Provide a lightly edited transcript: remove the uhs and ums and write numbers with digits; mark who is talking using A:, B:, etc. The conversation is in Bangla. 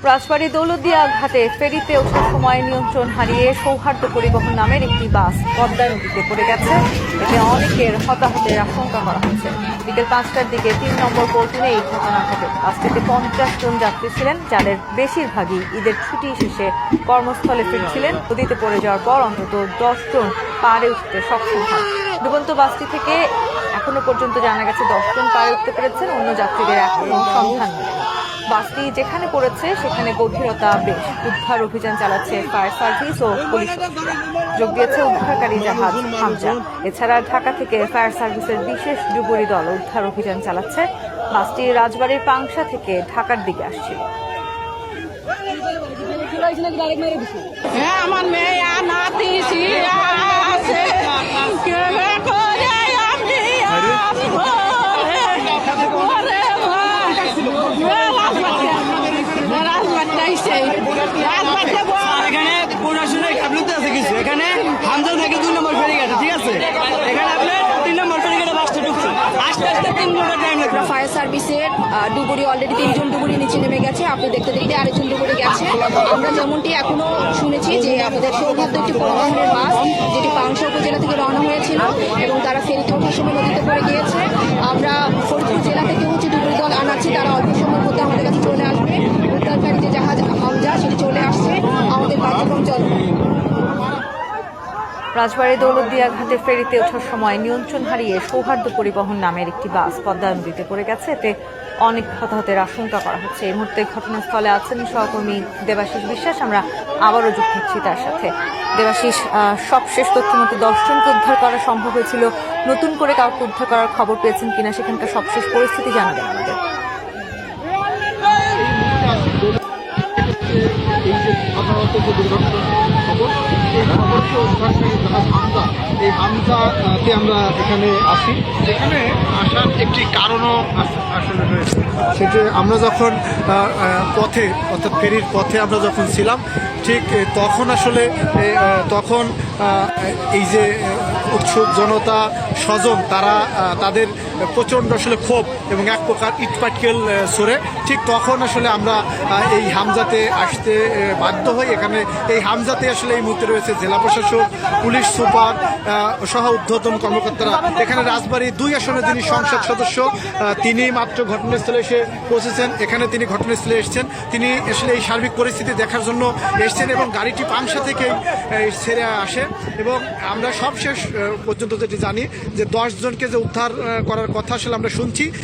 A: রাজবাড়ী দৌলতদিয়া ঘাটে ফেরিতে ওঠার সময় নিয়ন্ত্রণ হারিয়ে সৌহার্দ্য পরিবহন নামের একটি বাস পদ্মা নদীতে পড়ে গেছে। এতে অনেকের হতাহতের আশঙ্কা করা হচ্ছে। বিকেল 5টার দিকে 3 নম্বর পল্টনে এই ঘটনা ঘটে। বাসটিতে 50 জন যাত্রী ছিলেন, যাদের বেশিরভাগই ঈদের ছুটি শেষে কর্মস্থলে ফিরছিলেন। নদীতে পড়ে যাওয়ার পর অন্তত 10 জন পাড়ে উঠতে সক্ষম হন। ডুবন্ত বাসটি থেকে এখনো পর্যন্ত জানা গেছে 10 জন পাড়ে উঠতে পেরেছেন, অন্য যাত্রীদের এখনো সন্ধান মেলেনি। বাসটি যেখানে পড়েছে সেখানে গভীরতা বেশ। উদ্ধার অভিযান চালাচ্ছে ফায়ার সার্ভিস ও পুলিশ। যোগ দিয়েছে উদ্ধারকারী জাহাজ হামজা। এছাড়া ঢাকা থেকে ফায়ার সার্ভিসের বিশেষ ডুবুরি দল উদ্ধার অভিযান চালাচ্ছে। বাসটি রাজবাড়ীর পাংশা থেকে ঢাকার দিকে আসছিল।
B: আমার মেয়ে নাতি
C: এখানে পড়াশোনায় গাফিলতি আছে কিছু। এখানে হামজা থেকে 2 নম্বর ফেরিঘাটে, ঠিক আছে? এখানে আপনার 3 নম্বর ফেরিঘাটে বাসটা ঢুকছে, আস্তে আস্তে 3 ঘন্টা টাইম লাগবে।
D: ফায়ার সার্ভিসের ডুবুরি অলরেডি 3 জন ডুবুরি নিচে নেমে গেছে। আপনি দেখতে দেখতে আরেকজন ডুবুরি গেছে। আমরা যেমনটি এখনো শুনেছি যে আমাদের সৌহার্দ্য একটি পরিবহনের বাস যেটি পাংশা উপজেলা থেকে রওনা হয়েছিল এবং তারা ফেরিতে ওঠার সময় নদীতে পড়ে গিয়েছে। আমরা ফরিদপুর জেলা থেকে ডুবুরি দল আনাচ্ছি, তারা অল্প সময়ের মধ্যে আমাদের কাছে চলে আসবে। উদ্ধারকারী যে জাহাজ হামজা সেটি চলে আসছে, আমাদের কার্যক্রম চলবে।
A: রাজবাড়ী দৌলতদিয়া ঘাটে ফেরিতে ওঠার সময় নিয়ন্ত্রণ হারিয়ে সৌহার্দ্য পরিবহন নামের একটি বাস পদ্মা নদীতে পড়ে গেছে। এতে অনেক হতাহতের আশঙ্কা করা হচ্ছে। এই মুহূর্তে ঘটনাস্থলে আছেন সহকর্মী দেবাশিস বিশ্বাস। আমরা আবারও যুক্ত হচ্ছি তার সাথে। দেবাশিস, সবশেষ তথ্য মতো 10 জনকে উদ্ধার করা সম্ভব হয়েছিল। নতুন করে কাউকে উদ্ধার করার খবর পেয়েছেন কিনা, সেখানকার সবশেষ পরিস্থিতি জানাবেন আমাদের।
E: এই যে সাধারণত যে দুর্ঘটনার খবর, এই খবরকে উদ্ধারকারী জাহাজ হামজা, এই হামজাতে আমরা এখানে আসি। এখানে আসার একটি কারণও আসলে রয়েছে, সেটি আমরা যখন পথে অর্থাৎ ফেরির পথে আমরা যখন ছিলাম, ঠিক তখন আসলে তখন এই যে উৎসুক জনতা স্বজন তারা তাদের প্রচণ্ড আসলে ক্ষোভ এবং এক প্রকার ইটপাটকেল সরে, ঠিক তখন আসলে আমরা এই হামজাতে আসতে বাধ্য হই। এখানে এই হামজাতে আসলে এই মুহূর্তে রয়েছে জেলা প্রশাসক, পুলিশ সুপার সহ ঊর্ধ্বতন কর্মকর্তারা। এখানে রাজবাড়ী 2 আসনের যিনি সংসদ সদস্য, তিনি মাত্র ঘটনাস্থলে এসে পৌঁছেছেন। এখানে তিনি ঘটনাস্থলে এসেছেন, তিনি আসলে এই সার্বিক পরিস্থিতি দেখার জন্য এসছেন এবং গাড়িটি পাংশা থেকে ছেড়ে আসে। এবং আমরা সবশেষ পর্যন্ত যেটি জানি যে 10 জনকে যে উদ্ধার করার কথা আসলে আমরা শুনছি।